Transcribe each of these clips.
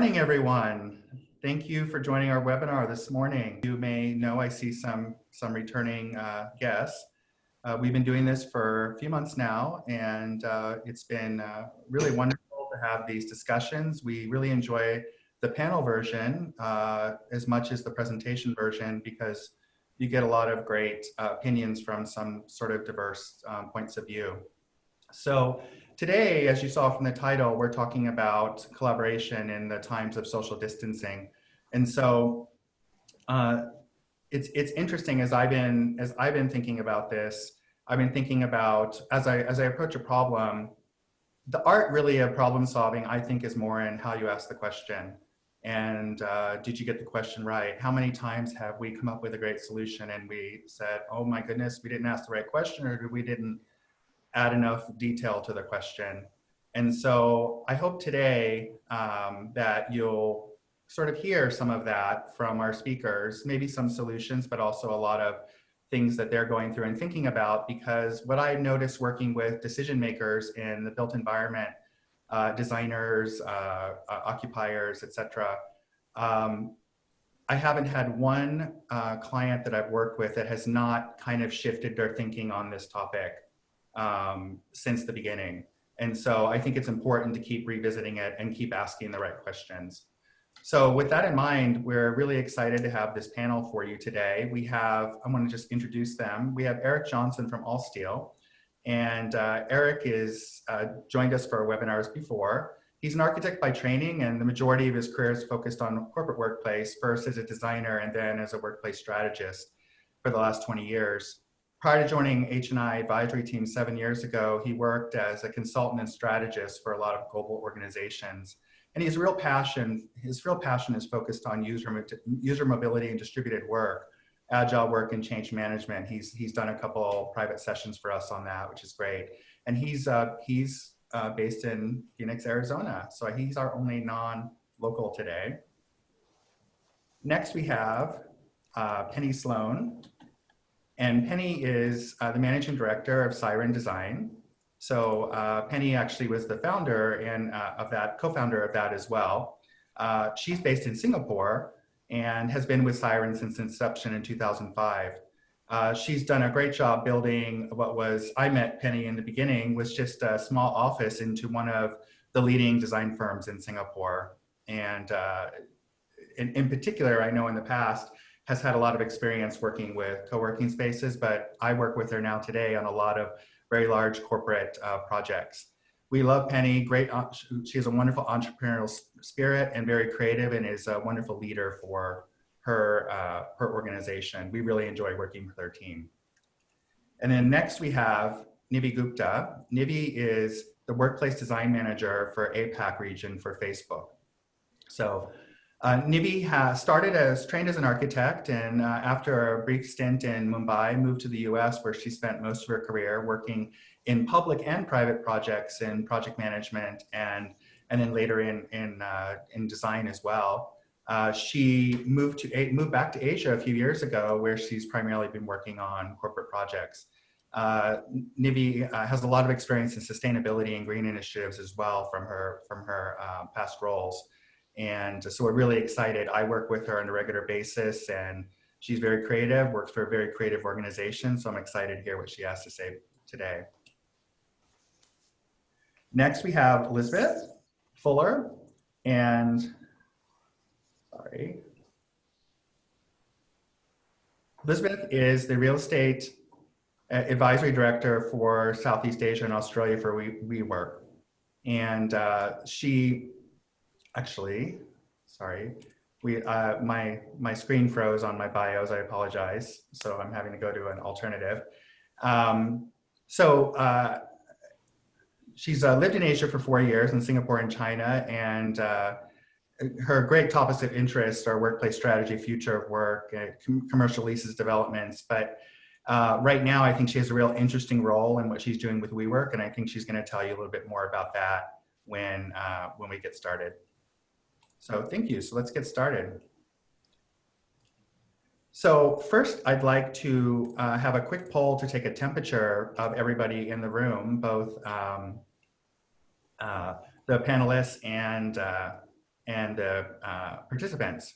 morning, everyone. Thank you for joining our webinar this morning. You may know I see some returning guests. We've been doing this for a few months now, and it's been really wonderful to have these discussions. We really enjoy the panel version as much as the presentation version because you get a lot of great opinions from some sort of diverse points of view. So today, as you saw from the title, we're talking about collaboration in the times of social distancing. And so it's interesting as I've been thinking about this, I've been thinking about as I approach a problem, the art really of problem solving, I think, is more in how you ask the question. And did you get the question right? How many times have we come up with a great solution and we said, oh my goodness, we didn't ask the right question, or we didn't add enough detail to the question? And so I hope today that you'll sort of hear some of that from our speakers, maybe some solutions, but also a lot of things that they're going through and thinking about, because what I noticed working with decision makers in the built environment, designers, occupiers, etc. I haven't had one client that I've worked with that has not kind of shifted their thinking on this topic since the beginning. And so I think it's important to keep revisiting it and keep asking the right questions. So with that in mind, we're really excited to have this panel for you today. We have, I want to just introduce them. We have Eric Johnson from Allsteel. And Eric is joined us for our webinars before. He's an architect by training, and the majority of his career is focused on corporate workplace, first as a designer and then as a workplace strategist for the last 20 years. Prior to joining H&I advisory team 7 years ago, he worked as a consultant and strategist for a lot of global organizations. And his real passion is focused on user mobility and distributed work, agile work and change management. He's done a couple private sessions for us on that, which is great. And he's based in Phoenix, Arizona. So he's our only non-local today. Next we have Penny Sloan. And Penny is the managing director of Siren Design. So Penny actually was the founder and co-founder of that as well. She's based in Singapore and has been with Siren since inception in 2005. She's done a great job building what was, I met Penny in the beginning, was just a small office into one of the leading design firms in Singapore. And in particular, I know in the past, has had a lot of experience working with co-working spaces, but I work with her now today on a lot of very large corporate projects. We love Penny, she has a wonderful entrepreneurial spirit and very creative, and is a wonderful leader for her organization. We really enjoy working with her team. And then next we have Nivi Gupta. Nivi is the workplace design manager for APAC region for Facebook. So Nivi has trained as an architect, and after a brief stint in Mumbai, moved to the US, where she spent most of her career working in public and private projects in project management, and then later in design as well. She moved back to Asia a few years ago, where she's primarily been working on corporate projects. Nivi has a lot of experience in sustainability and green initiatives as well from her past roles. And so we're really excited. I work with her on a regular basis, and she's very creative, works for a very creative organization. So I'm excited to hear what she has to say today. Next, we have Elizabeth Fuller, and Elizabeth is the real estate advisory director for Southeast Asia and Australia for WeWork. And she actually, sorry, my screen froze on my bios, I apologize. So I'm having to go to an alternative. She's lived in Asia for 4 years, in Singapore and China, and her great topics of interest are workplace strategy, future of work, commercial leases developments. But right now, I think she has a real interesting role in what she's doing with WeWork, and I think she's going to tell you a little bit more about that when we get started. So thank you. So let's get started. So first, I'd like to have a quick poll to take a temperature of everybody in the room, both the panelists and and the participants.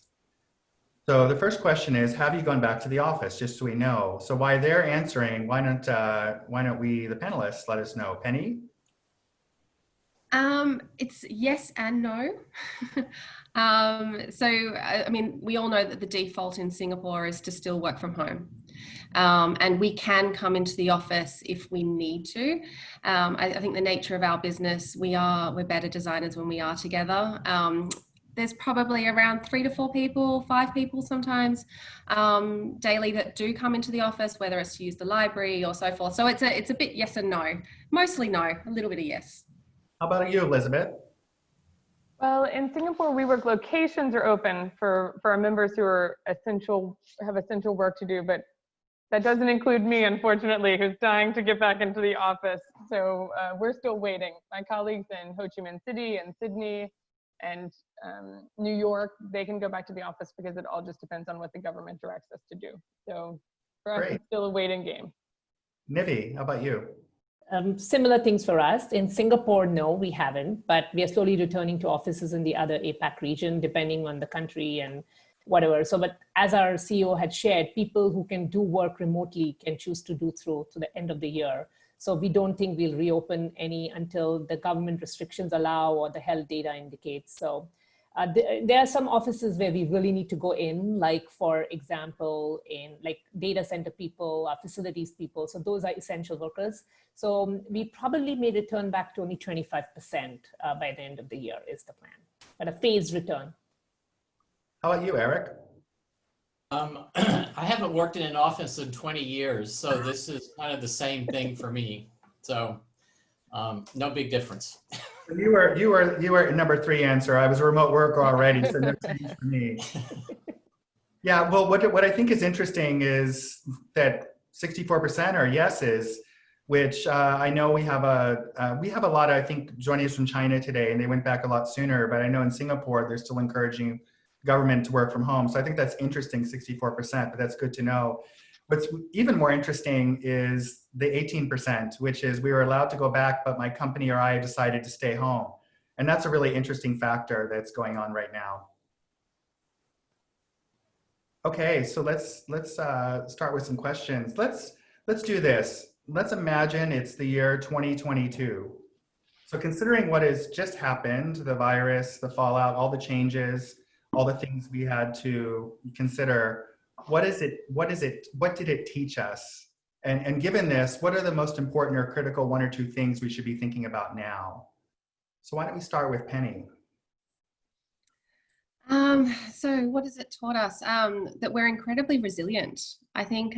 So the first question is, have you gone back to the office? Just so we know. So while they're answering, why don't we, the panelists, let us know? Penny? It's yes and no. I mean, we all know that the default in Singapore is to still work from home. And we can come into the office if we need to. I think the nature of our business, we're better designers when we are together. There's probably around 3 to 4 people, 5 people sometimes daily that do come into the office, whether it's to use the library or so forth. So it's a bit yes and no. Mostly no, a little bit of yes. How about you, Elizabeth? Well, in Singapore, WeWork locations are open for our members who are have essential work to do, but that doesn't include me, unfortunately, who's dying to get back into the office. So we're still waiting. My colleagues in Ho Chi Minh City and Sydney and New York, they can go back to the office because it all just depends on what the government directs us to do. So for us, it's still a waiting game. Nivi, how about you? Similar things for us. In Singapore, no, we haven't, but we are slowly returning to offices in the other APAC region, depending on the country and whatever. So, but as our CEO had shared, people who can do work remotely can choose to do through to the end of the year. So we don't think we'll reopen any until the government restrictions allow or the health data indicates. So there are some offices where we really need to go in, like for example, in like data center people, facilities people. So those are essential workers. So we probably may return back to only 25% by the end of the year is the plan, but a phased return. How about you, Eric? I haven't worked in an office in 20 years, so this is kind of the same thing for me. So no big difference. You were number 3 answer. I was a remote worker already, so no change for me. Yeah, well, what I think is interesting is that 64% are yeses, which I know we have a lot of, I think, joining us from China today, and they went back a lot sooner. But I know in Singapore they're still encouraging government to work from home. So I think that's interesting, 64%, but that's good to know. What's even more interesting is the 18%, which is we were allowed to go back, but my company or I decided to stay home. And that's a really interesting factor that's going on right now. Okay, so let's start with some questions. Let's do this. Let's imagine it's the year 2022. So considering what has just happened, the virus, the fallout, all the changes, all the things we had to consider, what did it teach us? And given this, what are the most important or critical 1 or 2 things we should be thinking about now? So why don't we start with Penny? So what has it taught us? That we're incredibly resilient. I think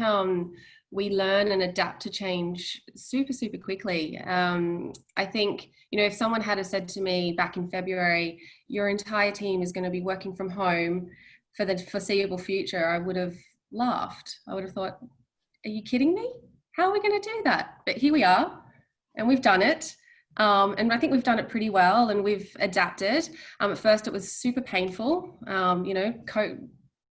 we learn and adapt to change super, super quickly. I think, if someone had said to me back in February, your entire team is going to be working from home for the foreseeable future, I would have laughed. I would have thought, are you kidding me? How are we going to do that? But here we are, and we've done it. And I think we've done it pretty well, and we've adapted. At first it was super painful,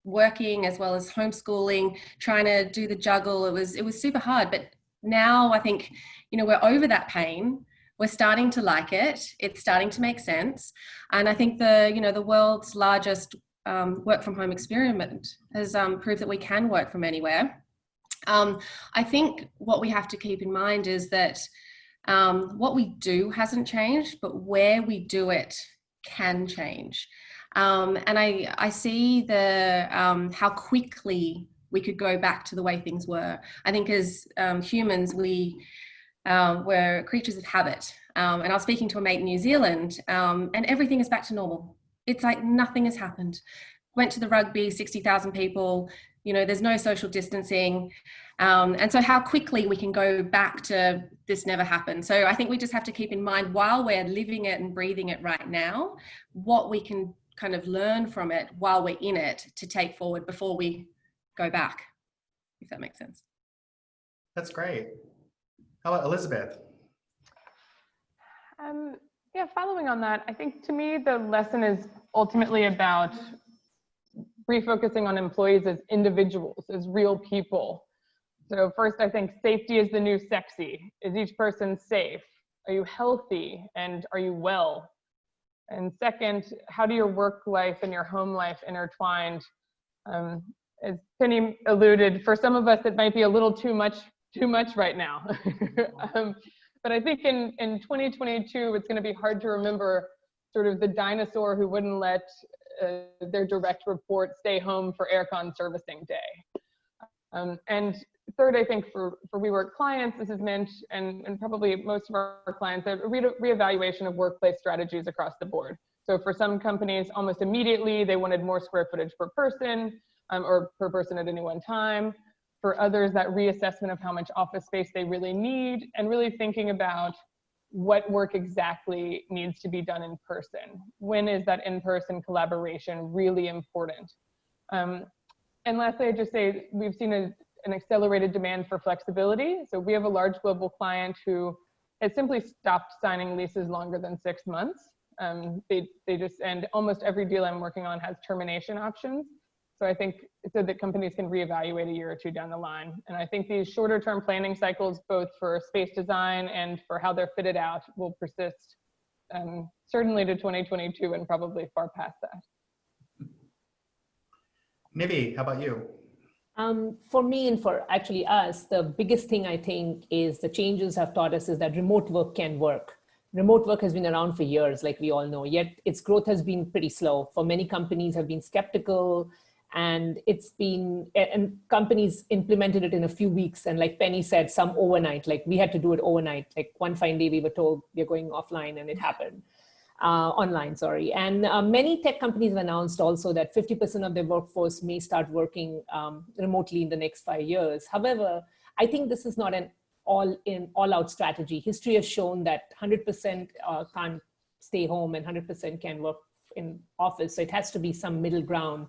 working as well as homeschooling, trying to do the juggle. It was super hard, but now I think, we're over that pain. We're starting to like it. It's starting to make sense. And I think the world's largest work from home experiment has proved that we can work from anywhere. I think what we have to keep in mind is that what we do hasn't changed, but where we do it can change. And I see how quickly we could go back to the way things were. I think as humans, we're creatures of habit. And I was speaking to a mate in New Zealand, and everything is back to normal. It's like nothing has happened. Went to the rugby, 60,000 people, there's no social distancing. And so how quickly we can go back to this never happened. So I think we just have to keep in mind, while we're living it and breathing it right now, what we can kind of learn from it while we're in it to take forward before we go back, if that makes sense. That's great. How about Elizabeth? Yeah, following on that, I think to me, the lesson is ultimately about refocusing on employees as individuals, as real people. So first, I think safety is the new sexy. Is each person safe? Are you healthy? And are you well? And second, how do your work life and your home life intertwined? As Penny alluded, for some of us, it might be a little too much right now. But I think in 2022, it's going to be hard to remember sort of the dinosaur who wouldn't let their direct report stay home for aircon servicing day. And third, I think for WeWork clients, this has meant, and probably most of our clients, a reevaluation of workplace strategies across the board. So for some companies, almost immediately, they wanted more square footage per person, or per person at any one time. For others, that reassessment of how much office space they really need, and really thinking about what work exactly needs to be done in person. When is that in-person collaboration really important? And lastly, I'd just say we've seen an accelerated demand for flexibility. So we have a large global client who has simply stopped signing leases longer than 6 months. They just, and almost every deal I'm working on has termination options. So I think so that companies can reevaluate a year or two down the line. And I think these shorter term planning cycles, both for space design and for how they're fitted out, will persist certainly to 2022 and probably far past that. Nivi, how about you? For me and for actually us, the biggest thing I think is the changes have taught us is that remote work can work. Remote work has been around for years, like we all know, yet its growth has been pretty slow. For many companies have been skeptical, and companies implemented it in a few weeks. And like Penny said, some overnight, like we had to do it overnight. Like one fine day we were told we're going offline, and it happened. Online, sorry. And many tech companies have announced also that 50% of their workforce may start working remotely in the next 5 years. However, I think this is not an all-out strategy. History has shown that 100% can't stay home and 100% can work in office. So it has to be some middle ground.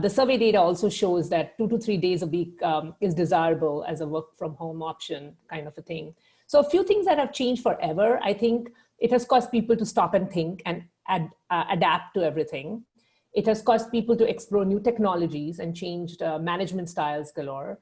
The survey data also shows that 2 to 3 days a week is desirable as a work from home option kind of a thing. So a few things that have changed forever. I think it has caused people to stop and think and adapt to everything. It has caused people to explore new technologies and changed management styles galore.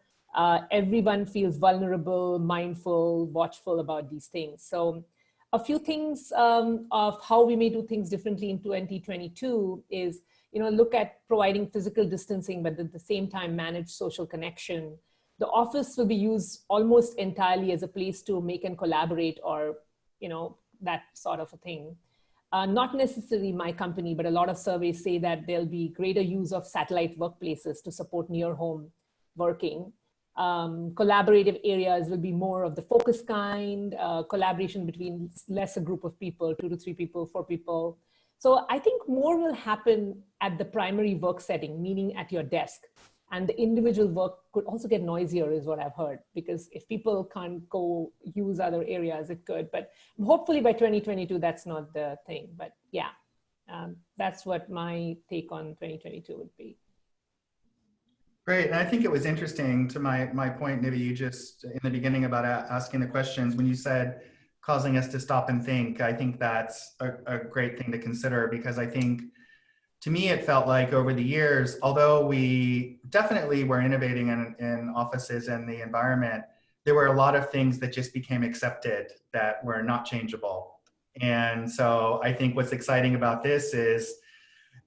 Everyone feels vulnerable, mindful, watchful about these things. So a few things of how we may do things differently in 2022 is, look at providing physical distancing, but at the same time manage social connection. The office will be used almost entirely as a place to make and collaborate, or, that sort of a thing. Not necessarily my company, but a lot of surveys say that there'll be greater use of satellite workplaces to support near home working. Collaborative areas will be more of the focus kind, collaboration between lesser group of people, 2 to 3 people, 4 people. So I think more will happen at the primary work setting, meaning at your desk. And the individual work could also get noisier is what I've heard, because if people can't go use other areas, it could. But hopefully by 2022, that's not the thing. But yeah, that's what my take on 2022 would be. Great, and I think it was interesting to my point, Nivi, you just in the beginning about asking the questions, when you said causing us to stop and think, I think that's a great thing to consider, because I think, to me, it felt like over the years, although we definitely were innovating in offices and the environment, there were a lot of things that just became accepted that were not changeable. And so I think what's exciting about this is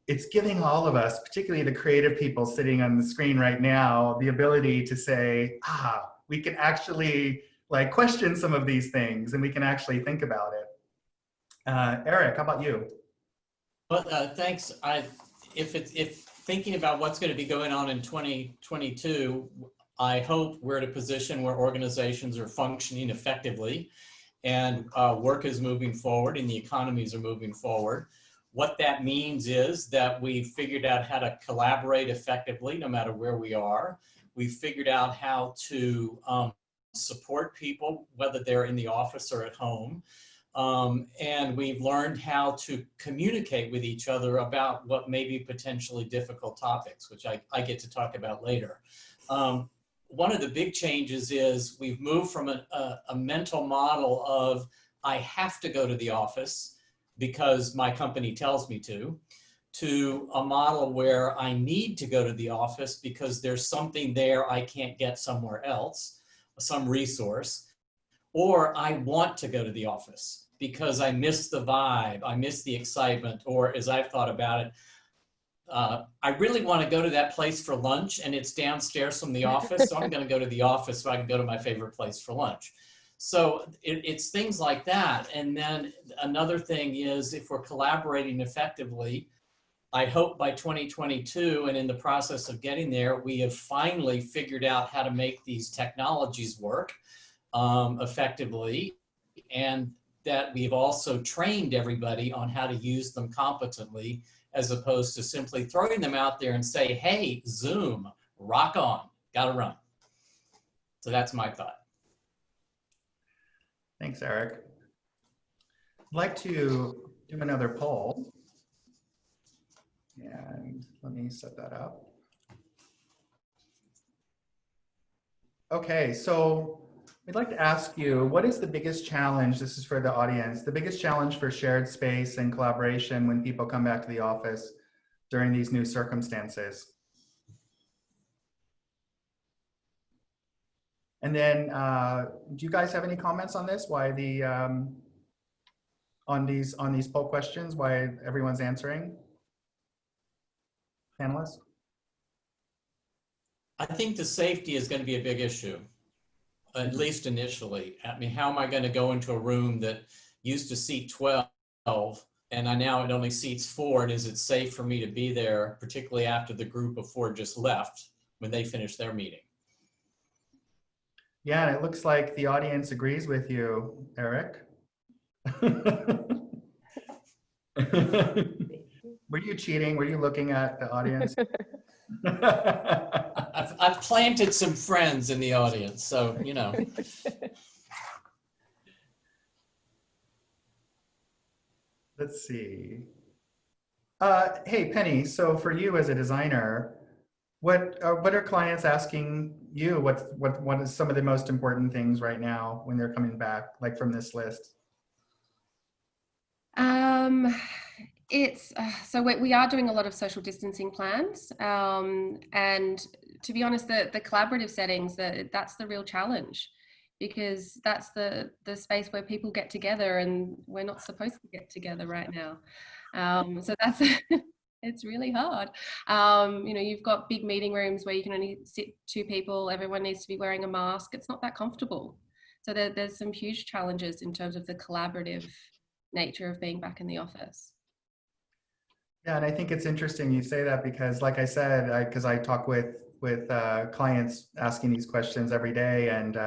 it's giving all of us, particularly the creative people sitting on the screen right now, the ability to say, we can actually question some of these things, and we can actually think about it. Eric, how about you? Well, thanks. If thinking about what's going to be going on in 2022, I hope we're at a position where organizations are functioning effectively, and work is moving forward, and the economies are moving forward. What that means is that we've figured out how to collaborate effectively, no matter where we are. We've figured out how to support people, whether they're in the office or at home. And we've learned how to communicate with each other about what may be potentially difficult topics, which I get to talk about later. One of the big changes is we've moved from a mental model of I have to go to the office because my company tells me to a model where I need to go to the office because there's something there I can't get somewhere else, some resource, or I want to go to the office. because I miss the vibe, I miss the excitement, or as I've thought about it, I really want to go to that place for lunch and it's downstairs from the office. So I'm going to go to the office so I can go to my favorite place for lunch. So it's things like that. And then another thing is, if we're collaborating effectively, I hope by 2022 and in the process of getting there, we have finally figured out how to make these technologies work effectively, and that we've also trained everybody on how to use them competently, as opposed to simply throwing them out there and say, hey, Zoom, rock on, gotta run. So that's my thought. Thanks, Eric. I'd like to do another poll. And let me set that up. Okay, so we'd like to ask you, what is the biggest challenge, this is for the audience, the biggest challenge for shared space and collaboration when people come back to the office during these new circumstances? And then, do you guys have any comments on this? Why the, on these poll questions, why everyone's answering? Panelists? I think the safety is going to be a big issue, at least initially. I mean, how am I going to go into a room that used to seat 12 and now it only seats 4? And is it safe for me to be there, particularly after the group of 4 just left when they finished their meeting? Yeah, and it looks like the audience agrees with you, Eric. Were you cheating? Were you looking at the audience? I've planted some friends in the audience, so, you know. Let's see. Hey, Penny, so for you as a designer, what are clients asking you? What is some of the most important things right now when they're coming back, like from this list? It's so we are doing a lot of social distancing plans, and to be honest, the collaborative settings, that's the real challenge, because that's the space where people get together, and we're not supposed to get together right now. So that's it's really hard. You know, you've got big meeting rooms where you can only sit 2 people. Everyone needs to be wearing a mask. It's not that comfortable. So there's some huge challenges in terms of the collaborative nature of being back in the office. Yeah, and I think it's interesting you say that, because like I said, because I talk with clients asking these questions every day, and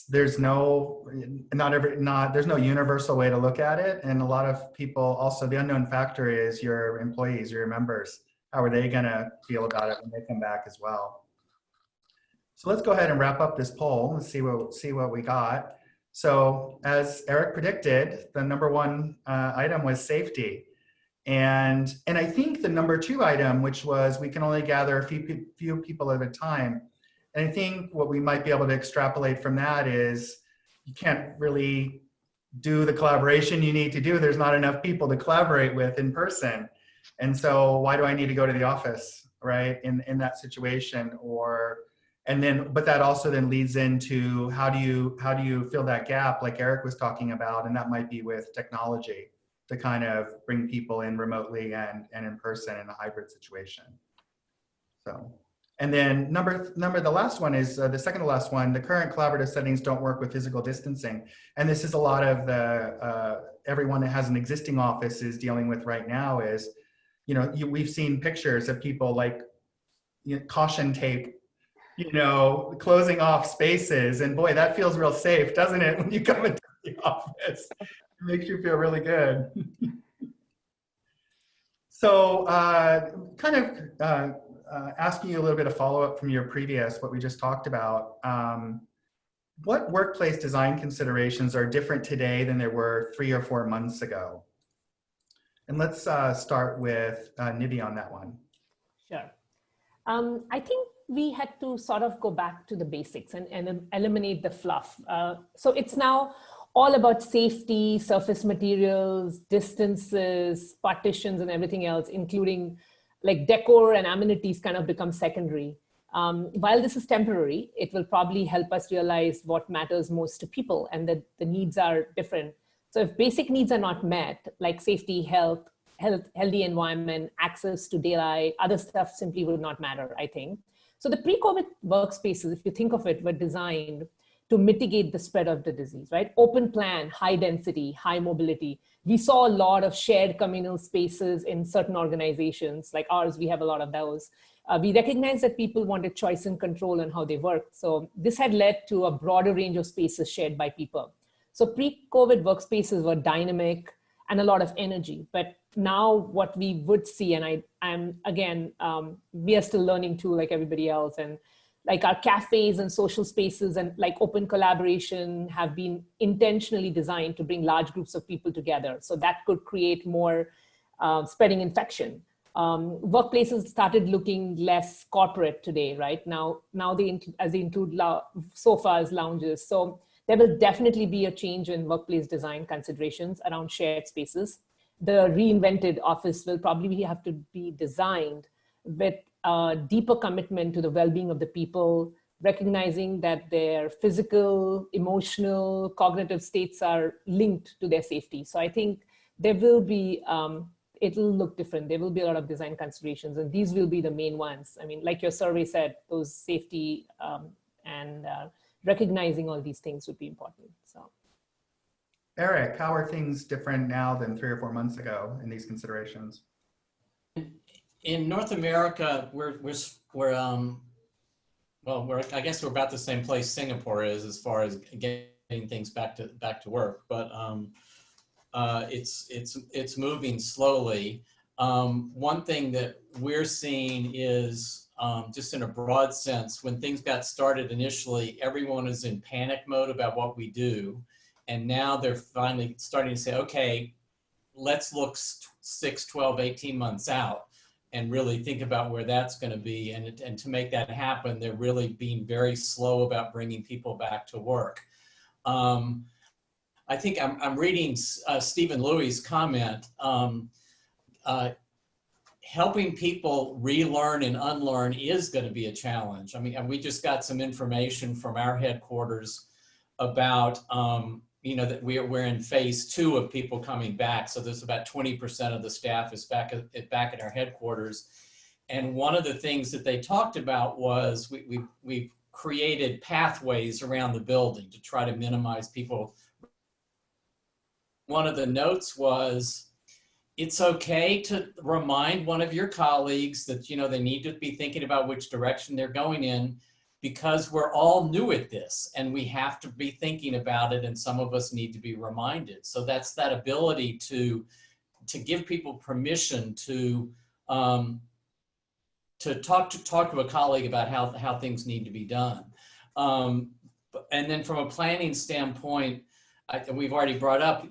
there's no universal way to look at it. And a lot of people also, the unknown factor is your employees, your members. How are they gonna feel about it when they come back as well? So let's go ahead and wrap up this poll and see what we got. So as Eric predicted, the #1 item was safety. And I think the #2 item, which was we can only gather a few people at a time. And I think what we might be able to extrapolate from that is you can't really do the collaboration you need to do. There's not enough people to collaborate with in person. And so why do I need to go to the office, right? In that situation, but that also then leads into how do you fill that gap like Eric was talking about, and that might be with technology to kind of bring people in remotely and in person in a hybrid situation. So, and then the last one is the second to last one. The current collaborative settings don't work with physical distancing, and this is a lot of the everyone that has an existing office is dealing with right now. Is we've seen pictures of people like caution tape, closing off spaces, and boy, that feels real safe, doesn't it? When you come into the office, it makes you feel really good. So, kind of asking you a little bit of follow-up from your previous, what we just talked about. What workplace design considerations are different today than there were 3 or 4 months ago? And let's start with Nivi on that one. Sure. I think we had to sort of go back to the basics and eliminate the fluff. So it's now all about safety, surface materials, distances, partitions, and everything else, including like decor and amenities kind of become secondary. While this is temporary, it will probably help us realize what matters most to people and that the needs are different. So if basic needs are not met, like safety, healthy environment, access to daylight, other stuff simply would not matter, I think. So the pre-COVID workspaces, if you think of it, were designed to mitigate the spread of the disease, right? Open plan, high density, high mobility. We saw a lot of shared communal spaces in certain organizations like ours. We have a lot of those. We recognized that people wanted choice and control on how they worked. So this had led to a broader range of spaces shared by people. So pre-COVID workspaces were dynamic and a lot of energy. But now what we would see, and we are still learning too, like everybody else, and like our cafes and social spaces and like open collaboration have been intentionally designed to bring large groups of people together. So that could create more spreading infection. Workplaces started looking less corporate today, right? Now they include sofas, lounges. So there will definitely be a change in workplace design considerations around shared spaces. The reinvented office will probably have to be designed with a deeper commitment to the well-being of the people, recognizing that their physical, emotional, cognitive states are linked to their safety. So I think there will be, it'll look different. There will be a lot of design considerations, and these will be the main ones. I mean, like your survey said, those safety and recognizing all these things would be important. So, Eric, how are things different now than 3 or 4 months ago in these considerations? In North America, I guess we're about the same place Singapore is as far as getting things back to work, but it's moving slowly. One thing that we're seeing is just in a broad sense, when things got started initially, everyone is in panic mode about what we do. And now they're finally starting to say, okay, let's look 6, 12, 18 months out and really think about where that's going to be. And to make that happen, they're really being very slow about bringing people back to work. I think I'm reading Stephen Louie's comment. Helping people relearn and unlearn is going to be a challenge. I mean, and we just got some information from our headquarters about, that we're in phase 2 of people coming back. So there's about 20% of the staff is back at our headquarters. And one of the things that they talked about was we've created pathways around the building to try to minimize people. One of the notes was, it's okay to remind one of your colleagues that, they need to be thinking about which direction they're going in, because we're all new at this and we have to be thinking about it, and some of us need to be reminded. So that's that ability to give people permission to talk to a colleague about how things need to be done. And then from a planning standpoint, we've already brought up,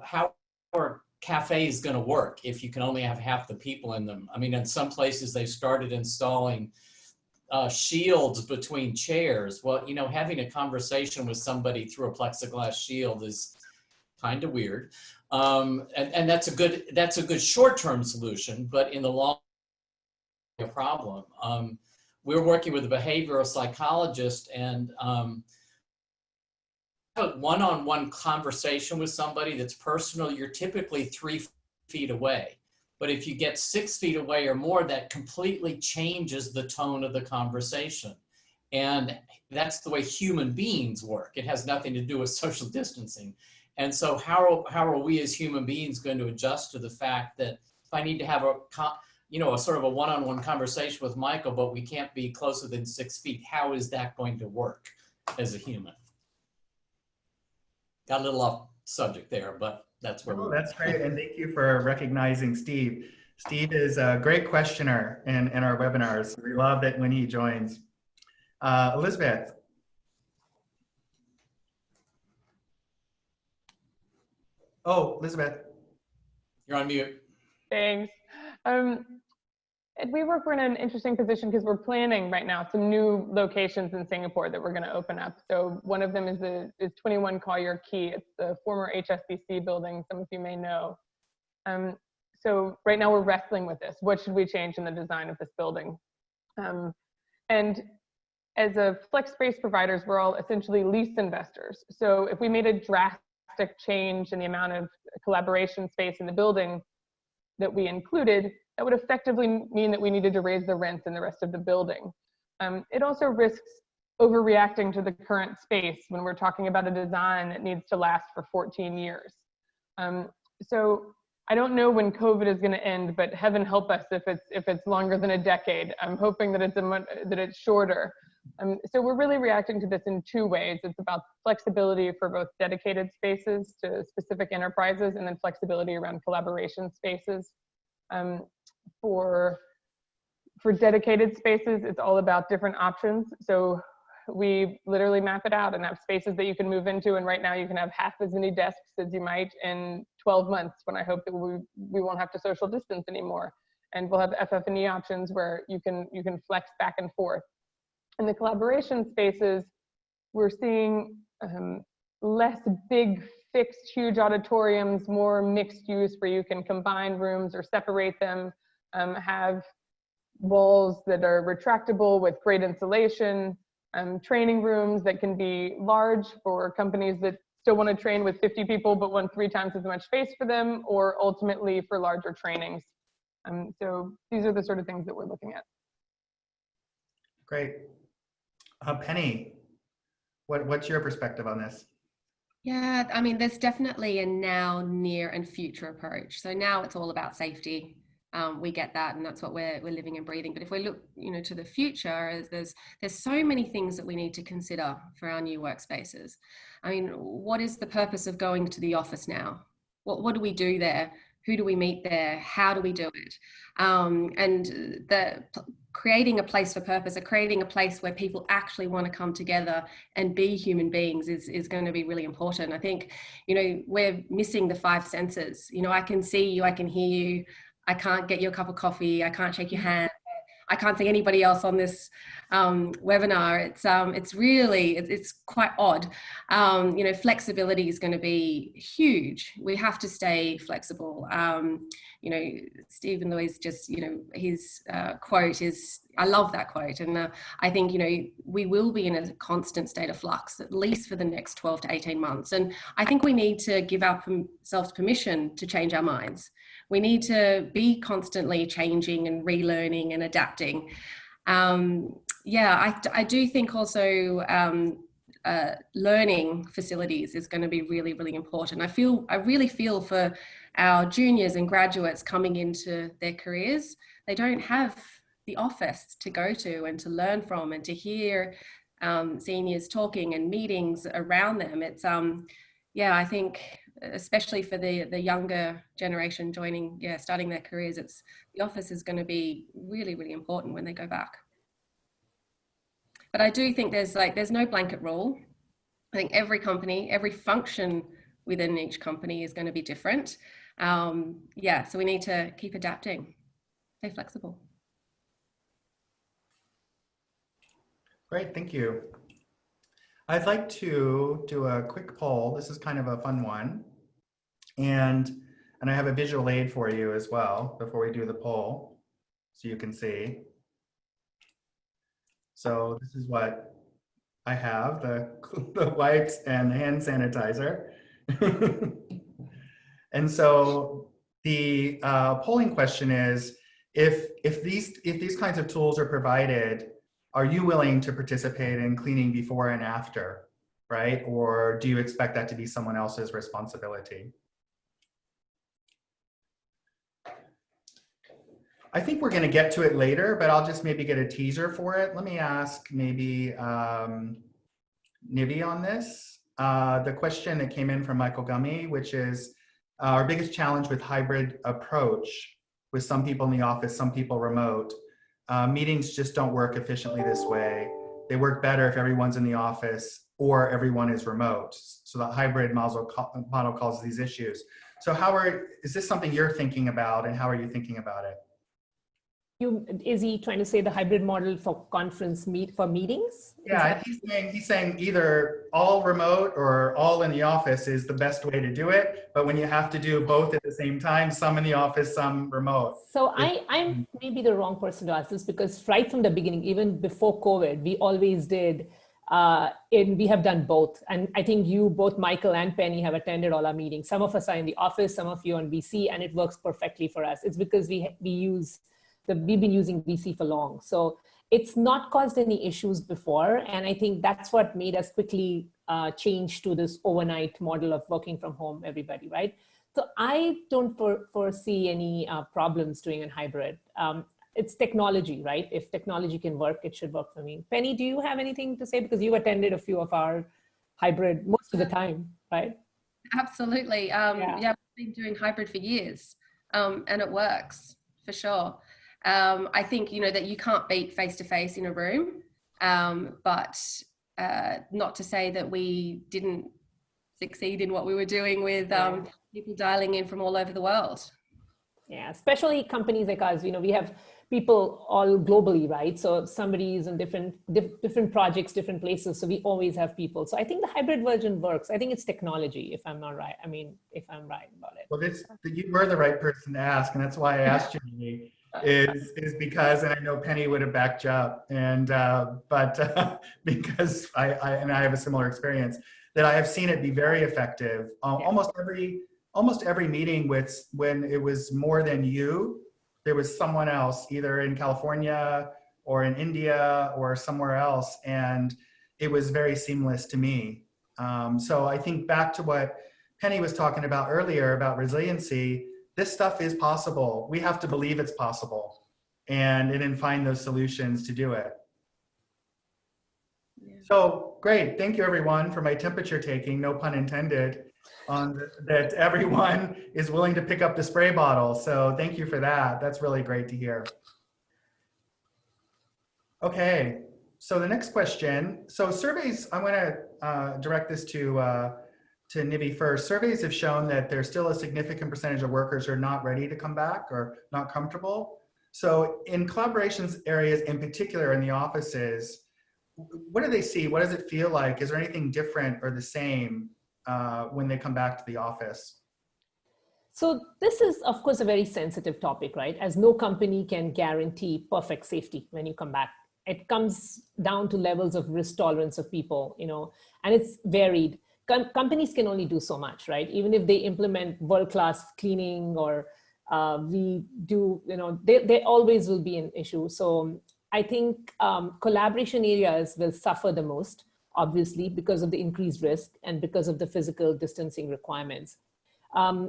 how are cafes going to work if you can only have half the people in them? I mean, in some places they've started installing shields between chairs. Well, having a conversation with somebody through a plexiglass shield is kind of weird. And that's a good short-term solution, but in the long term, a problem. We're working with a behavioral psychologist, and a one-on-one conversation with somebody that's personal, you're typically 3 feet away. But if you get 6 feet away or more, that completely changes the tone of the conversation. And that's the way human beings work. It has nothing to do with social distancing. And so how are we as human beings going to adjust to the fact that if I need to have a sort of a one-on-one conversation with Michael, but we can't be closer than 6 feet, how is that going to work as a human? Got a little off subject there, but that's where we're. That's great, and thank you for recognizing Steve. Steve is a great questioner in our webinars. We love it when he joins. Elizabeth. Oh, Elizabeth. You're on mute. Thanks. At WeWork, we're in an interesting position because we're planning right now some new locations in Singapore that we're going to open up. So one of them is 21 Collier Quay. It's the former HSBC building, some of you may know. So right now we're wrestling with this. What should we change in the design of this building? And as a flex space providers, we're all essentially lease investors. So if we made a drastic change in the amount of collaboration space in the building that we included, that would effectively mean that we needed to raise the rents in the rest of the building. It also risks overreacting to the current space when we're talking about a design that needs to last for 14 years. So I don't know when COVID is going to end, but heaven help us if it's longer than a decade. I'm hoping that it's shorter. So we're really reacting to this in two ways. It's about flexibility for both dedicated spaces to specific enterprises, and then flexibility around collaboration spaces. For dedicated spaces, it's all about different options. So we literally map it out and have spaces that you can move into. And right now you can have half as many desks as you might in 12 months, when I hope that we won't have to social distance anymore. And we'll have FF&E options where you can flex back and forth. In the collaboration spaces, we're seeing less big, fixed, huge auditoriums, more mixed use where you can combine rooms or separate them, have walls that are retractable with great insulation, training rooms that can be large for companies that still want to train with 50 people but want 3 times as much space for them, or ultimately for larger trainings. So these are the sort of things that we're looking at. Great. Penny, what's your perspective on this? Yeah, I mean, there's definitely a now, near, and future approach. So now it's all about safety. We get that, and that's what we're living and breathing. But if we look, to the future, there's so many things that we need to consider for our new workspaces. I mean, what is the purpose of going to the office now? What do we do there? Who do we meet there? How do we do it? And creating a place for purpose, or creating a place where people actually want to come together and be human beings is going to be really important. I think, we're missing the 5 senses. I can see you, I can hear you, I can't get you a cup of coffee, I can't shake your hand, I can't see anybody else on this webinar. It's quite odd. Flexibility is going to be huge. We have to stay flexible. Stephen Louis just, his quote is, I love that quote. And I think, we will be in a constant state of flux, at least for the next 12 to 18 months. And I think we need to give ourselves permission to change our minds. We need to be constantly changing and relearning and adapting. I do think also learning facilities is going to be really, really important. I really feel for our juniors and graduates coming into their careers. They don't have the office to go to and to learn from and to hear seniors talking and meetings around them. It's I think, especially for the younger generation starting their careers, the office is going to be really, really important when they go back. But I do think there's no blanket rule. I think every company, every function within each company is going to be different. So we need to keep adapting, stay flexible. Great, thank you. I'd like to do a quick poll. This is kind of a fun one. And I have a visual aid for you as well before we do the poll, so you can see. So this is what I have, the wipes and the hand sanitizer. And so the polling question is, if these kinds of tools are provided, are you willing to participate in cleaning before and after, right? Or do you expect that to be someone else's responsibility? I think we're going to get to it later, but I'll just maybe get a teaser for it. Let me ask maybe Nivi on this. The question that came in from Michael Gummy, which is our biggest challenge with hybrid approach, with some people in the office, some people remote. Meetings just don't work efficiently this way. They work better if everyone's in the office or everyone is remote. So the hybrid model causes these issues. So is this something you're thinking about, and how are you thinking about it? Is he trying to say the hybrid model for for meetings? Yeah, he's saying either all remote or all in the office is the best way to do it. But when you have to do both at the same time, some in the office, some remote. So I'm maybe the wrong person to ask this, because right from the beginning, even before COVID, we always did, we have done both. And I think you, both Michael and Penny, have attended all our meetings. Some of us are in the office, some of you on VC, and it works perfectly for us. It's because we've been using VC for long. So it's not caused any issues before. And I think that's what made us quickly change to this overnight model of working from home, everybody, right? So I don't foresee any problems doing a hybrid. It's technology, right? If technology can work, it should work for me. Penny, do you have anything to say? Because you attended a few of our hybrid most of the time, right? Absolutely. Yeah, we've been doing hybrid for years, and it works for sure. I think, that you can't beat face-to-face in a room, but not to say that we didn't succeed in what we were doing with people dialing in from all over the world. Yeah, especially companies like us, we have people all globally, right? So somebody is in different projects, different places. So we always have people. So I think the hybrid version works. I think it's technology, if I'm not right. I mean, if I'm right about it. Well, you were the right person to ask, and that's why I asked you, Nidhi, is because, and I know Penny would have backed you up, and but because I have a similar experience, that I have seen it be very effective. Almost every meeting when it was more than you, there was someone else, either in California or in India or somewhere else, and it was very seamless to me. So I think back to what Penny was talking about earlier about resiliency, this stuff is possible. We have to believe it's possible and then find those solutions to do it. Yeah. So great, thank you everyone for my temperature taking, no pun intended, on that everyone is willing to pick up the spray bottle. So thank you for that. That's really great to hear. Okay, so the next question. So surveys, I'm gonna direct this to Nivi first. Surveys have shown that there's still a significant percentage of workers who are not ready to come back or not comfortable. So in collaborations areas, in particular in the offices, what do they see? What does it feel like? Is there anything different or the same when they come back to the office? So this is, of course, a very sensitive topic, right? As no company can guarantee perfect safety when you come back. It comes down to levels of risk tolerance of people, and it's varied. Companies can only do so much, right? Even if they implement world-class cleaning or we do, there always will be an issue. So I think collaboration areas will suffer the most, obviously, because of the increased risk and because of the physical distancing requirements.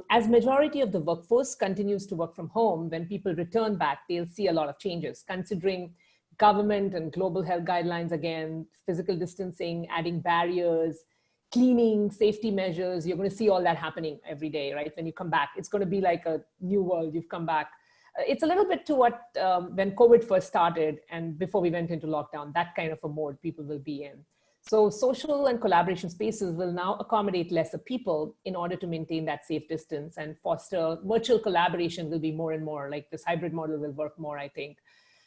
As majority of the workforce continues to work from home, when people return back, they'll see a lot of changes, considering government and global health guidelines, again, physical distancing, adding barriers, cleaning, safety measures. You're going to see all that happening every day, right? When you come back, it's going to be like a new world. You've come back. It's a little bit to what when COVID first started and before we went into lockdown, that kind of a mode people will be in. So social and collaboration spaces will now accommodate lesser people in order to maintain that safe distance and foster virtual collaboration will be more and more, like this hybrid model will work more, I think.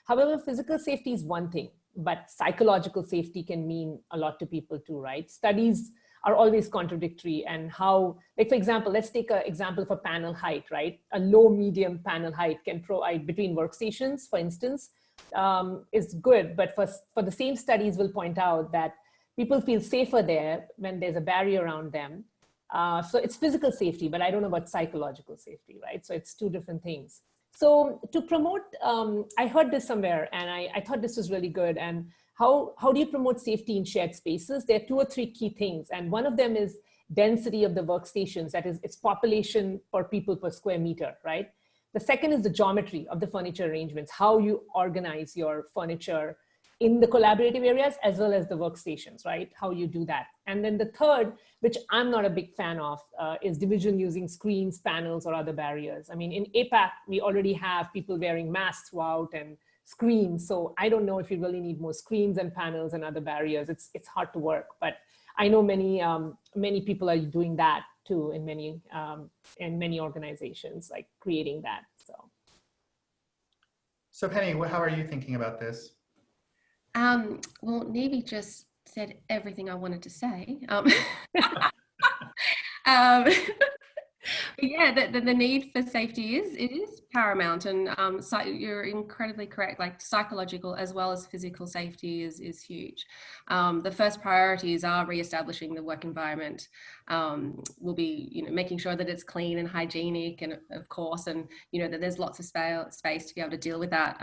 However, physical safety is one thing, but psychological safety can mean a lot to people too, right? Studies are always contradictory and how, like for example, let's take an example for panel height, right? A low medium panel height can provide between workstations, for instance, is good, but for the same studies will point out that people feel safer there when there's a barrier around them. So it's physical safety, but I don't know about psychological safety, right? So it's two different things. So to promote, I heard this somewhere and I thought this was really good. And how do you promote safety in shared spaces? There are 2 or 3 key things. And one of them is density of the workstations, that is its population per people per square meter, right? The second is the geometry of the furniture arrangements, how you organize your furniture in the collaborative areas as well as the workstations, right? How you do that. And then the third, which I'm not a big fan of, is division using screens, panels, or other barriers. I mean, in APAC, we already have people wearing masks throughout and screens. So I don't know if you really need more screens and panels and other barriers. It's hard to work, but I know many people are doing that too in many organizations, like creating that. So Penny, how are you thinking about this? Well, Nevi just said everything I wanted to say. Um, but yeah, the need for safety is paramount, and so you're incredibly correct. Like psychological as well as physical safety is huge. The first priorities are reestablishing the work environment. Will be making sure that it's clean and hygienic, and of course, and that there's lots of space to be able to deal with that.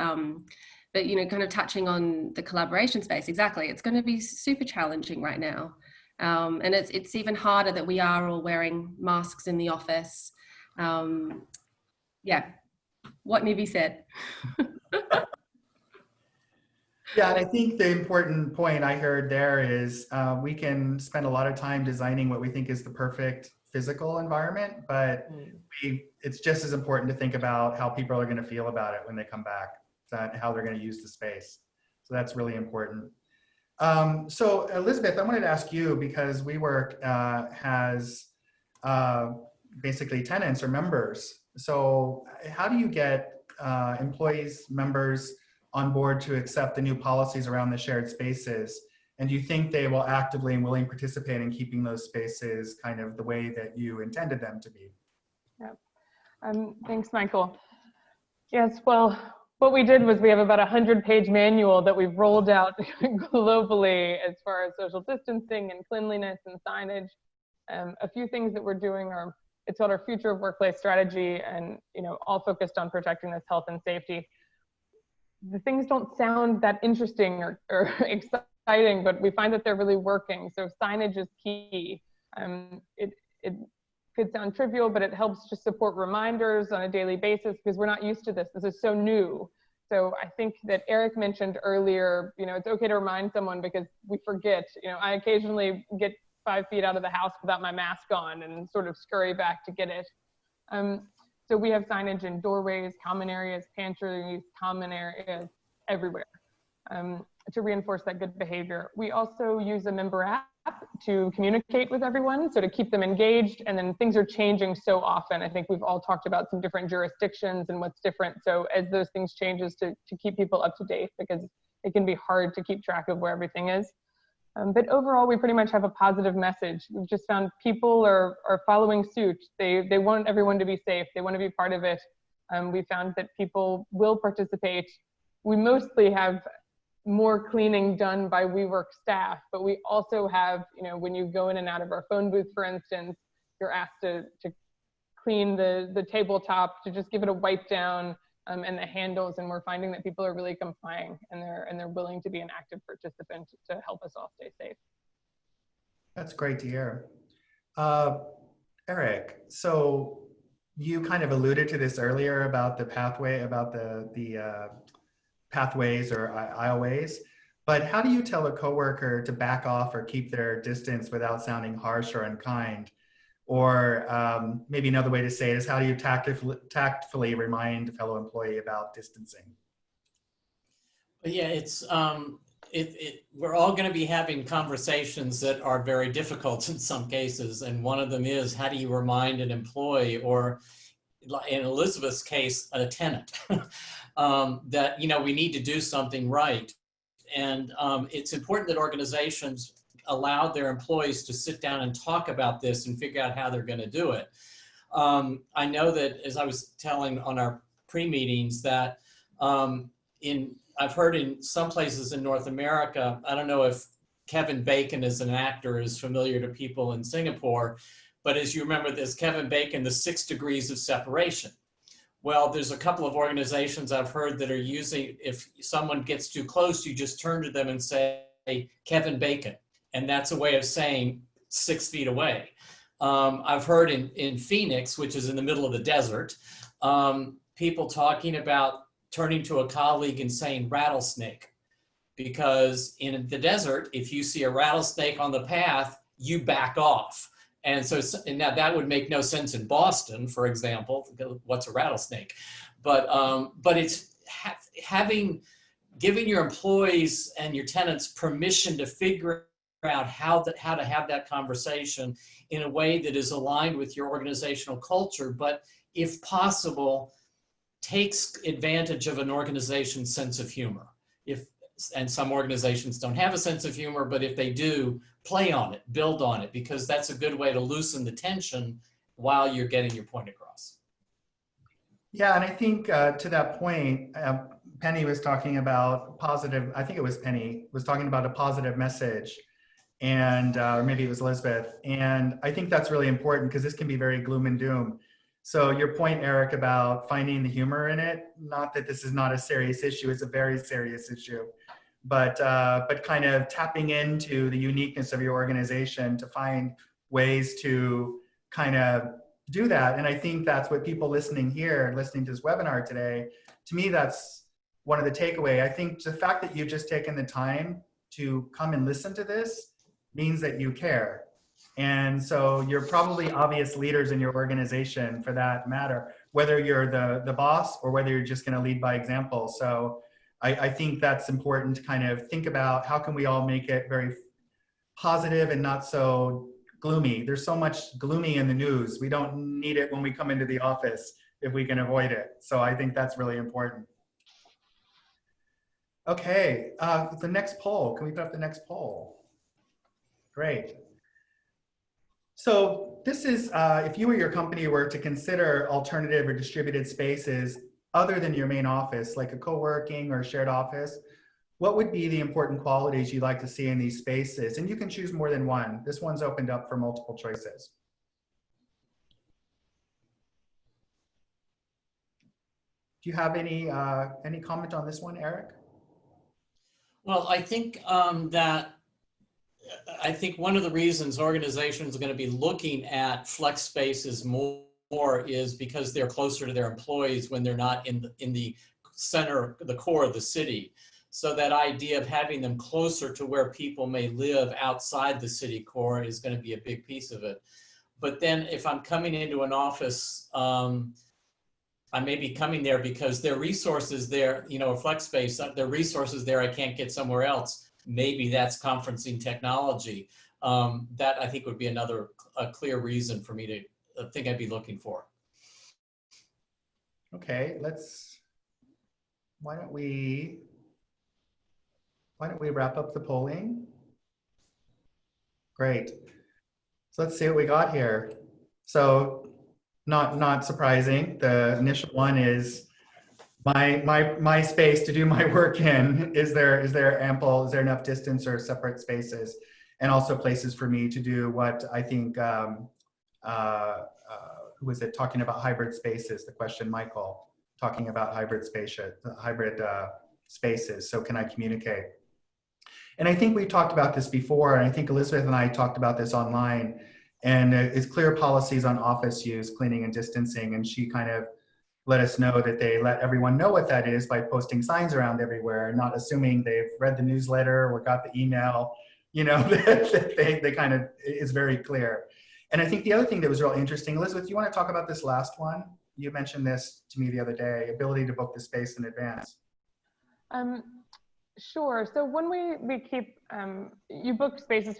But kind of touching on the collaboration space, exactly, it's going to be super challenging right now. And it's even harder that we are all wearing masks in the office. Yeah, what Nivi said. Yeah, and I think the important point I heard there is we can spend a lot of time designing what we think is the perfect physical environment, but it's just as important to think about how people are going to feel about it when they come back, how they're going to use the space. So that's really important. So Elizabeth, I wanted to ask you, because WeWork has basically tenants or members. So how do you get employees, members on board to accept the new policies around the shared spaces? And do you think they will actively and willing participate in keeping those spaces kind of the way that you intended them to be? Yeah. Thanks, Michael. Yes, well, what we did was we have about 100-page manual that we've rolled out globally as far as social distancing and cleanliness and signage. A few things that we're doing are, it's called our future of workplace strategy, and all focused on protecting this health and safety. The things don't sound that interesting or exciting, but we find that they're really working. So signage is key. It could sound trivial, but it helps to support reminders on a daily basis, because we're not used to this. This is so new. So I think that Eric mentioned earlier, it's okay to remind someone because we forget. I occasionally get 5 feet out of the house without my mask on and sort of scurry back to get it. So we have signage in doorways, common areas, pantries, common areas, everywhere, to reinforce that good behavior. We also use a member app to communicate with everyone, so to keep them engaged. And then things are changing so often. I think we've all talked about some different jurisdictions and what's different. So as those things changes, to keep people up to date, because it can be hard to keep track of where everything is. But overall, we pretty much have a positive message. We've just found people are following suit. They want everyone to be safe. They want to be part of it. We found that people will participate. We mostly have more cleaning done by WeWork staff, but we also have, when you go in and out of our phone booth, for instance, you're asked to clean the tabletop, to just give it a wipe down, and the handles, and we're finding that people are really complying, and they're willing to be an active participant to help us all stay safe. That's great to hear. Eric, so you kind of alluded to this earlier about the pathway, about the pathways or aisleways, but how do you tell a coworker to back off or keep their distance without sounding harsh or unkind? Or maybe another way to say it is, how do you tactfully remind a fellow employee about distancing? Yeah, it's we're all going to be having conversations that are very difficult in some cases, and one of them is, how do you remind an employee, or in Elizabeth's case, a tenant, that we need to do something right. And it's important that organizations allow their employees to sit down and talk about this and figure out how they're going to do it. I know that, as I was telling on our pre-meetings, that I've heard in some places in North America, I don't know if Kevin Bacon as an actor is familiar to people in Singapore, but as you remember, there's Kevin Bacon, the 6 degrees of separation. Well, there's a couple of organizations I've heard that are using, if someone gets too close, you just turn to them and say, Kevin Bacon. And that's a way of saying 6 feet away. I've heard in Phoenix, which is in the middle of the desert, people talking about turning to a colleague and saying rattlesnake. Because in the desert, if you see a rattlesnake on the path, you back off. And so, and now that would make no sense in Boston, for example. What's a rattlesnake? But it's giving your employees and your tenants permission to figure out how to have that conversation in a way that is aligned with your organizational culture, but if possible, takes advantage of an organization's sense of humor. And some organizations don't have a sense of humor, but if they do, play on it, build on it, because that's a good way to loosen the tension while you're getting your point across. Yeah, and I think to that point, Penny was talking about positive, I think it was Penny, was talking about a positive message, and or maybe it was Elizabeth. And I think that's really important because this can be very gloom and doom. So your point, Eric, about finding the humor in it, not that this is not a serious issue, it's a very serious issue, but kind of tapping into the uniqueness of your organization to find ways to kind of do that. And I think that's what people listening here, listening to this webinar today, to me, that's one of the takeaway. I think the fact that you've just taken the time to come and listen to this means that you care. And so you're probably obvious leaders in your organization for that matter, whether you're the boss or whether you're just going to lead by example. So I think that's important to kind of think about how can we all make it very positive and not so gloomy. There's so much gloomy in the news. We don't need it when we come into the office if we can avoid it. So I think that's really important. Okay, the next poll. Can we put up the next poll? Great. So this is, if you or your company were to consider alternative or distributed spaces other than your main office, like a co-working or shared office, what would be the important qualities you'd like to see in these spaces? And you can choose more than one. This one's opened up for multiple choices. Do you have any comment on this one, Eric? Well, I think I think one of the reasons organizations are going to be looking at flex spaces more is because they're closer to their employees when they're not in the center, the core of the city. So that idea of having them closer to where people may live outside the city core is going to be a big piece of it. But then if I'm coming into an office, I may be coming there because their resources there, you know, a flex space, their resources there I can't get somewhere else. Maybe that's conferencing technology. That I think would be a clear reason for me to think I'd be looking for. Okay, why don't we wrap up the polling? Great. So let's see what we got here. So not surprising, the initial one is my space to do my work in. Is there enough distance or separate spaces, and also places for me to do what I think who was it talking about hybrid spaces? The question, Michael, talking about hybrid spaces. So can I communicate? And I think we talked about this before, and I think Elizabeth and I talked about this online, and it's clear policies on office use, cleaning and distancing, and she kind of let us know that they let everyone know what that is by posting signs around everywhere, not assuming they've read the newsletter or got the email, you know, that they kind of, is very clear. And I think the other thing that was real interesting, Elizabeth, you want to talk about this last one? You mentioned this to me the other day, ability to book the space in advance. Sure. So when we keep, you book spaces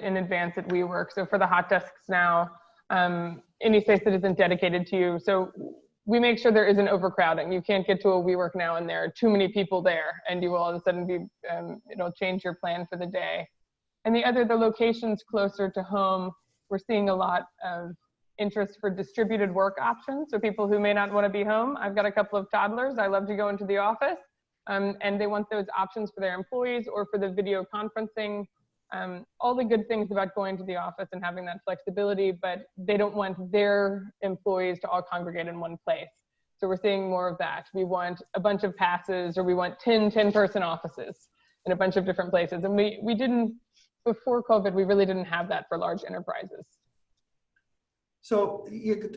in advance at WeWork. So for the hot desks now, any space that isn't dedicated to you. So we make sure there isn't overcrowding. You can't get to a WeWork now and there are too many people there, and you will all of a sudden be, it'll change your plan for the day. And the locations closer to home, we're seeing a lot of interest for distributed work options. So people who may not want to be home. I've got a couple of toddlers. I love to go into the office. And they want those options for their employees or for the video conferencing, all the good things about going to the office and having that flexibility, but they don't want their employees to all congregate in one place. So we're seeing more of that. We want a bunch of passes, or we want 10-person offices in a bunch of different places. And we didn't, before COVID, we really didn't have that for large enterprises. So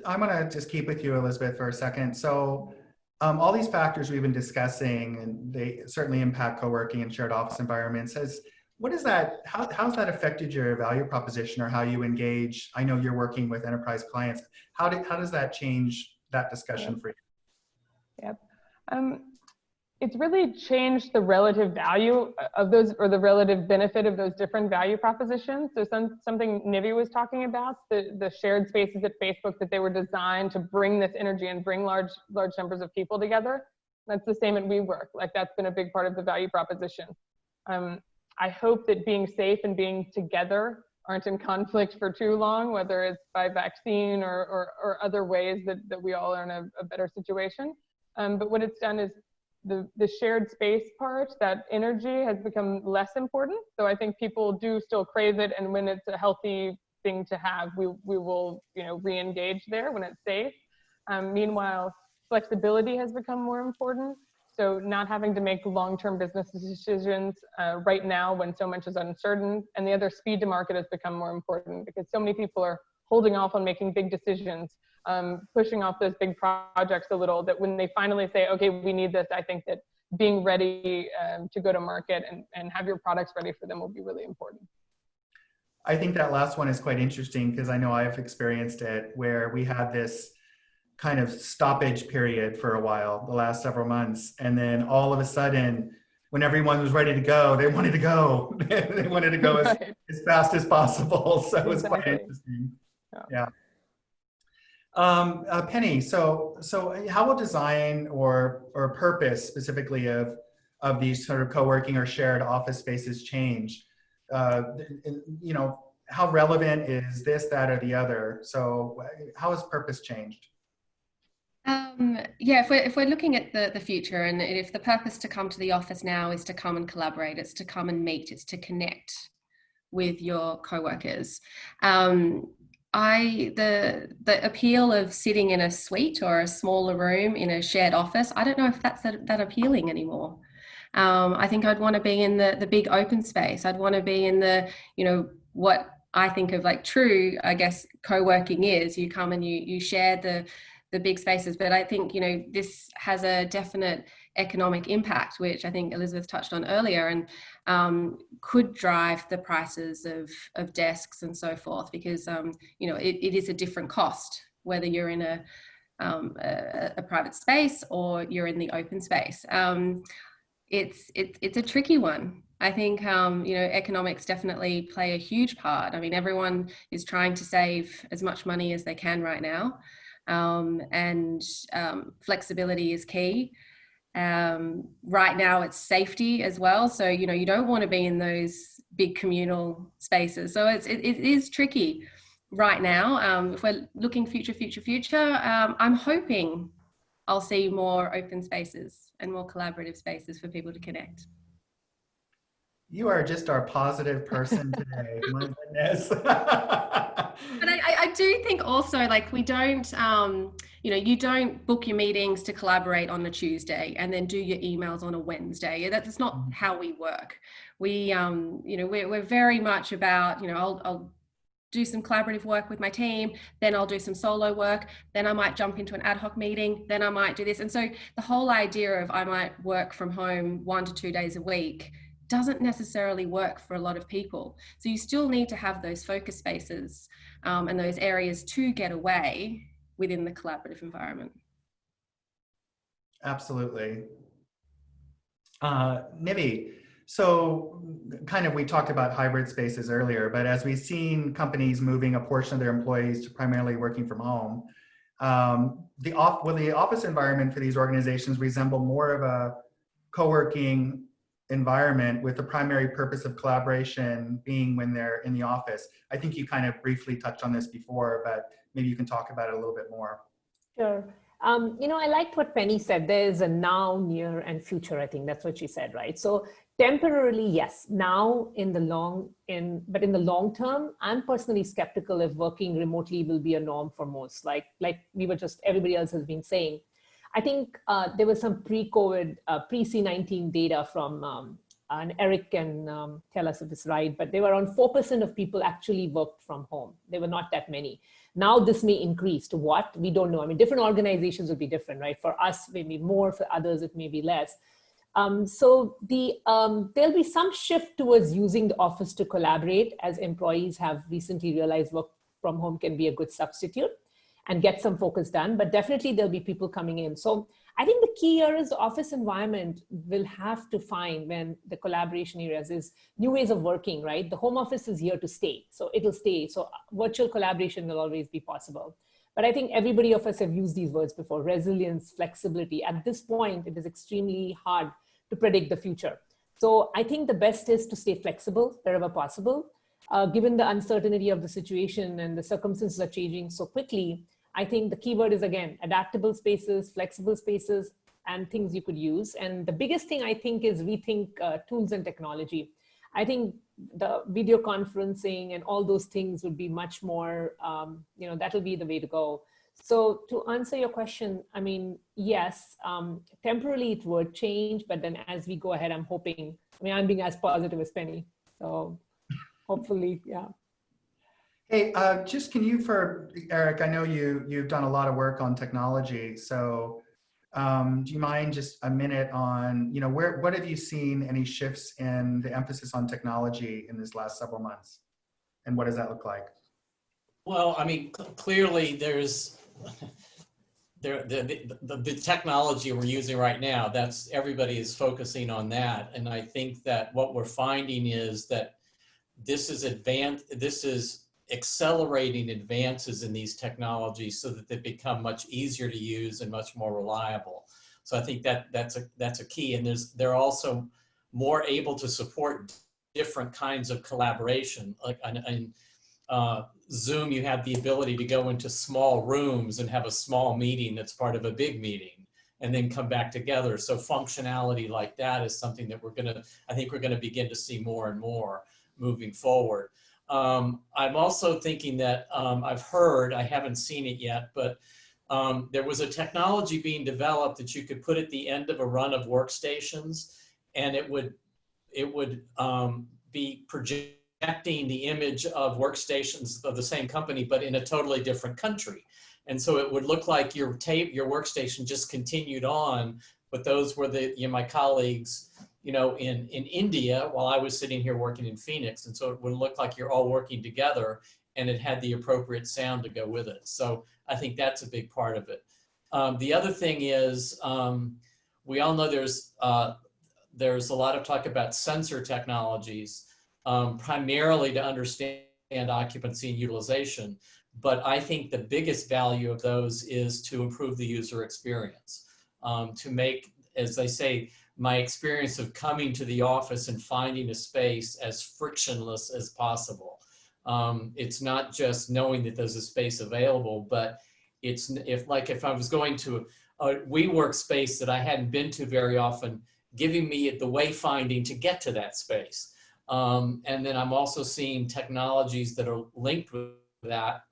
I'm gonna just keep with you, Elizabeth, for a second. So all these factors we've been discussing, and they certainly impact co-working and shared office environments. How's that affected your value proposition or how you engage? I know you're working with enterprise clients. How does that change that discussion for you? Yep. it's really changed the relative value of those, or the relative benefit of those different value propositions. So something Nivi was talking about, the shared spaces at Facebook, that they were designed to bring this energy and bring large numbers of people together. That's the same at WeWork. Like, that's been a big part of the value proposition. I hope that being safe and being together aren't in conflict for too long, whether it's by vaccine or other ways that we all are in a better situation. But what it's done is the shared space part, that energy has become less important. So I think people do still crave it, and when it's a healthy thing to have, we will, re-engage there when it's safe. Meanwhile, flexibility has become more important. So not having to make long-term business decisions right now when so much is uncertain. And the other, speed to market has become more important, because so many people are holding off on making big decisions, pushing off those big projects a little, that when they finally say, okay, we need this, I think that being ready to go to market and have your products ready for them will be really important. I think that last one is quite interesting, because I know I've experienced it, where we had this kind of stoppage period for a while, the last several months. And then all of a sudden, when everyone was ready to go, they wanted to go. They wanted to go Right. as fast as possible. So it was quite Exactly. interesting. Yeah. Penny, so how will design or purpose specifically of these sort of co-working or shared office spaces change? How relevant is this, that, or the other? So how has purpose changed? Yeah, if we're looking at the future, and if the purpose to come to the office now is to come and collaborate, it's to come and meet, it's to connect with your coworkers. The appeal of sitting in a suite or a smaller room in a shared office, I don't know if that's that appealing anymore. I think I'd want to be in the big open space. I'd want to be in the, what I think of like true, I guess, co-working is. You come and you share the big spaces. But I think, this has a definite economic impact, which I think Elizabeth touched on earlier, and could drive the prices of desks and so forth, because, it is a different cost, whether you're in a private space or you're in the open space. It's a tricky one. I think, economics definitely play a huge part. I mean, everyone is trying to save as much money as they can right now. And flexibility is key. Right now it's safety as well. So, you don't want to be in those big communal spaces. So it is tricky right now. If we're looking future, I'm hoping I'll see more open spaces and more collaborative spaces for people to connect. You are just our positive person today. My goodness. But I do think also, like, we don't, you don't book your meetings to collaborate on a Tuesday and then do your emails on a Wednesday. That's not how we work. We, we're very much about, I'll do some collaborative work with my team, then I'll do some solo work, then I might jump into an ad hoc meeting, then I might do this. And so the whole idea of I might work from home 1 to 2 days a week doesn't necessarily work for a lot of people. So you still need to have those focus spaces and those areas to get away within the collaborative environment. Absolutely. Nivi, so kind of, we talked about hybrid spaces earlier, but as we've seen companies moving a portion of their employees to primarily working from home, will the office environment for these organizations resemble more of a co-working environment with the primary purpose of collaboration being when they're in the office? I think you kind of briefly touched on this before, but maybe you can talk about it a little bit more. Sure. I liked what Penny said. There's a now, near, and future. I think that's what she said, right? So temporarily, yes. Now, but in the long term, I'm personally skeptical if working remotely will be a norm for most. Like everybody else has been saying. I think there was some pre-COVID, pre-C19 data from, and Eric can tell us if it's right, but they were around 4% of people actually worked from home. There were not that many. Now this may increase to what? We don't know. I mean, different organizations will be different, right? For us, maybe more, for others, it may be less. So there'll be some shift towards using the office to collaborate, as employees have recently realized work from home can be a good substitute and get some focus done, but definitely there'll be people coming in. So I think the key here is the office environment will have to find, when the collaboration areas, is new ways of working, right? The home office is here to stay, so it'll stay. So virtual collaboration will always be possible. But I think everybody of us have used these words before: resilience, flexibility. At this point, it is extremely hard to predict the future. So I think the best is to stay flexible wherever possible. Given the uncertainty of the situation and the circumstances are changing so quickly, I think the keyword is, again, adaptable spaces, flexible spaces, and things you could use. And the biggest thing, I think, is rethink tools and technology. I think the video conferencing and all those things would be much more, that'll be the way to go. So to answer your question, I mean, yes, temporarily it would change, but then as we go ahead, I'm hoping, I'm being as positive as Penny. So hopefully, yeah. Hey, just can you, for Eric, I know you've done a lot of work on technology. So do you mind just a minute on, what have you seen, any shifts in the emphasis on technology in this last several months? And what does that look like? Well, I mean, clearly there's the technology we're using right now, that's, everybody is focusing on that. And I think that what we're finding is that this is accelerating advances in these technologies so that they become much easier to use and much more reliable. So I think that's a key. And they're also more able to support different kinds of collaboration. Like in Zoom, you have the ability to go into small rooms and have a small meeting that's part of a big meeting and then come back together. So functionality like that is something that I think we're gonna begin to see more and more moving forward. I'm also thinking that I've heard, I haven't seen it yet, but there was a technology being developed that you could put at the end of a run of workstations, and it would be projecting the image of workstations of the same company, but in a totally different country. And so it would look like your workstation just continued on, but those were my colleagues, in India, while I was sitting here working in Phoenix. And so it would look like you're all working together, and it had the appropriate sound to go with it. So I think that's a big part of it. The other thing is, we all know there's a lot of talk about sensor technologies, primarily to understand occupancy and utilization. But I think the biggest value of those is to improve the user experience, to make, as they say, my experience of coming to the office and finding a space as frictionless as possible. It's not just knowing that there's a space available, but if I was going to a WeWork space that I hadn't been to very often, giving me the wayfinding to get to that space. And then I'm also seeing technologies that are linked with that.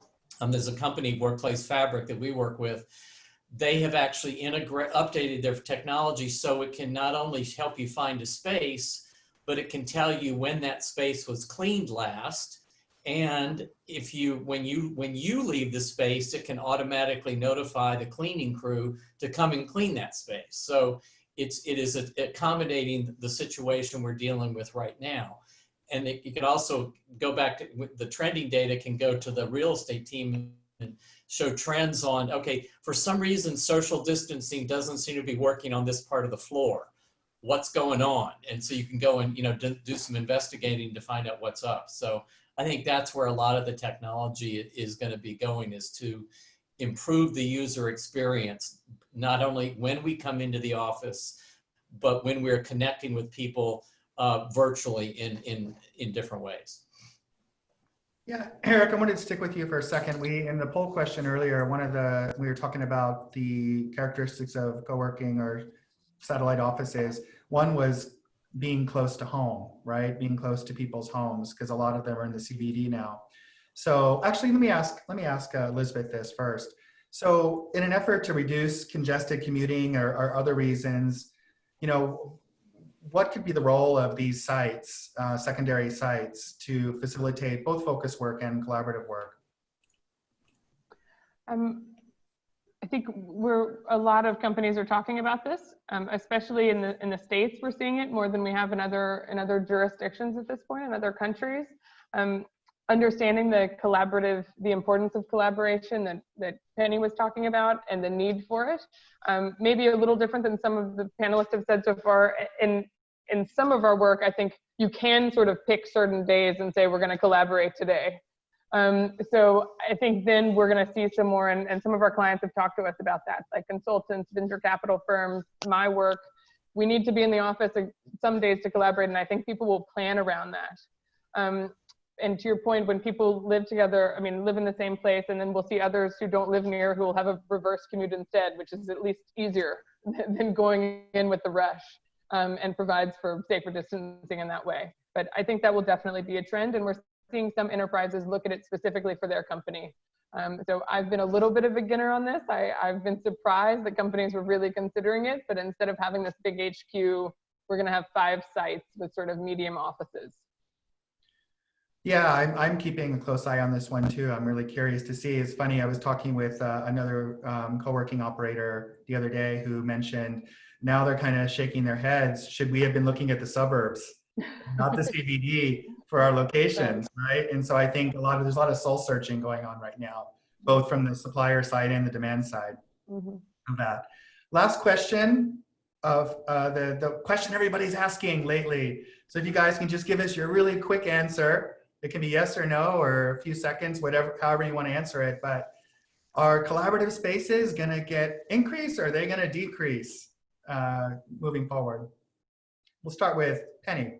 There's a company, Workplace Fabric, that we work with. They have actually updated their technology so it can not only help you find a space, but it can tell you when that space was cleaned last. And when you leave the space, it can automatically notify the cleaning crew to come and clean that space. So it is accommodating the situation we're dealing with right now. And you can also go back to the trending data, can go to the real estate team and show trends on, okay, for some reason, social distancing doesn't seem to be working on this part of the floor. What's going on? And so you can go and, do some investigating to find out what's up. So I think that's where a lot of the technology is going to be going, is to improve the user experience, not only when we come into the office, but when we're connecting with people virtually in different ways. Yeah, Eric, I wanted to stick with you for a second. In the poll question earlier, we were talking about the characteristics of co-working or satellite offices. One was being close to home, right? Being close to people's homes, because a lot of them are in the CBD now. So actually, let me ask Elizabeth this first. So in an effort to reduce congested commuting or other reasons, what could be the role of these sites, secondary sites, to facilitate both focus work and collaborative work? I think a lot of companies are talking about this, especially in the States. We're seeing it more than we have in other jurisdictions at this point, in other countries. understanding the importance of collaboration that Penny was talking about and the need for it. Maybe a little different than some of the panelists have said so far. In some of our work, I think you can sort of pick certain days and say, we're going to collaborate today. So I think then we're going to see some more, and some of our clients have talked to us about that, like consultants, venture capital firms, my work. We need to be in the office some days to collaborate, and I think people will plan around that. And to your point, when people live together, I mean, live in the same place, and then we'll see others who don't live near who will have a reverse commute instead, which is at least easier than going in with the rush, and provides for safer distancing in that way. But I think that will definitely be a trend, and we're seeing some enterprises look at it specifically for their company. So I've been a little bit of a beginner on this. I've been surprised that companies were really considering it, but instead of having this big HQ, we're going to have 5 sites with sort of medium offices. Yeah, I'm keeping a close eye on this one too. I'm really curious to see. It's funny, I was talking with another co-working operator the other day who mentioned now they're kind of shaking their heads. Should we have been looking at the suburbs, not the CBD for our locations, right? And so I think there's a lot of soul searching going on right now, both from the supplier side and the demand side of that. Last question of the question everybody's asking lately. So if you guys can just give us your really quick answer. It can be yes or no, or a few seconds, however you want to answer it. But are collaborative spaces going to get increased, or are they going to decrease moving forward? We'll start with Penny.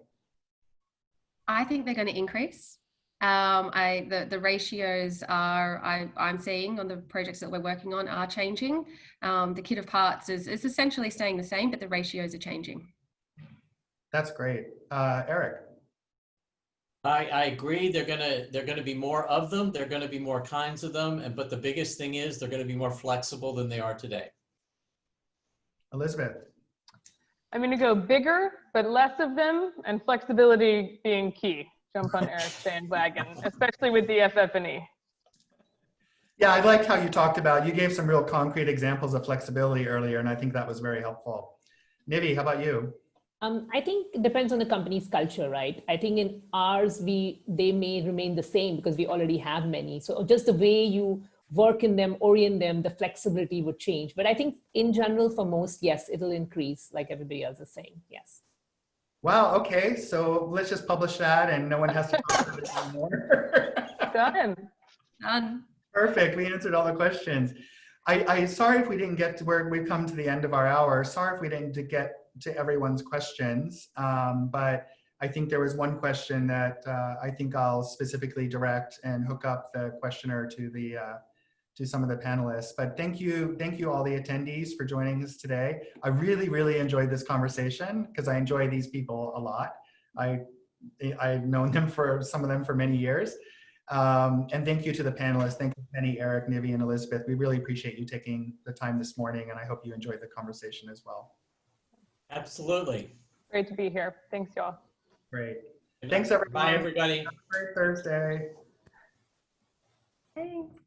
I think they're going to increase. The ratios I'm seeing on the projects that we're working on are changing. The kit of parts is essentially staying the same, but the ratios are changing. That's great. Eric. I agree. They're gonna be more of them. They're gonna be more kinds of them. But the biggest thing is they're gonna be more flexible than they are today. Elizabeth. I'm gonna go bigger, but less of them, and flexibility being key. Jump on Eric's bandwagon, especially with the FF&E. Yeah, I liked how you gave some real concrete examples of flexibility earlier, and I think that was very helpful. Nivi, how about you? I think it depends on the company's culture, right? I think in ours, they may remain the same because we already have many. So just the way you work in them, orient them, the flexibility would change. But I think in general, for most, yes, it'll increase like everybody else is saying, yes. Wow, okay. So let's just publish that and no one has to talk about it anymore. Done. Perfect, we answered all the questions. I sorry if we didn't get to where we've come to the end of our hour. Sorry if we didn't get to everyone's questions, but I think there was one question that I think I'll specifically direct and hook up the questioner to some of the panelists. But thank you all the attendees for joining us today. I really enjoyed this conversation because I enjoy these people a lot. I've known some of them for many years. And thank you to the panelists. Thank you, Penny, Eric, Nivi, and Elizabeth. We really appreciate you taking the time this morning, and I hope you enjoyed the conversation as well. Absolutely. Great to be here. Thanks, y'all. Great. Thanks, everybody. Bye, everybody. Have a great Thursday. Thanks.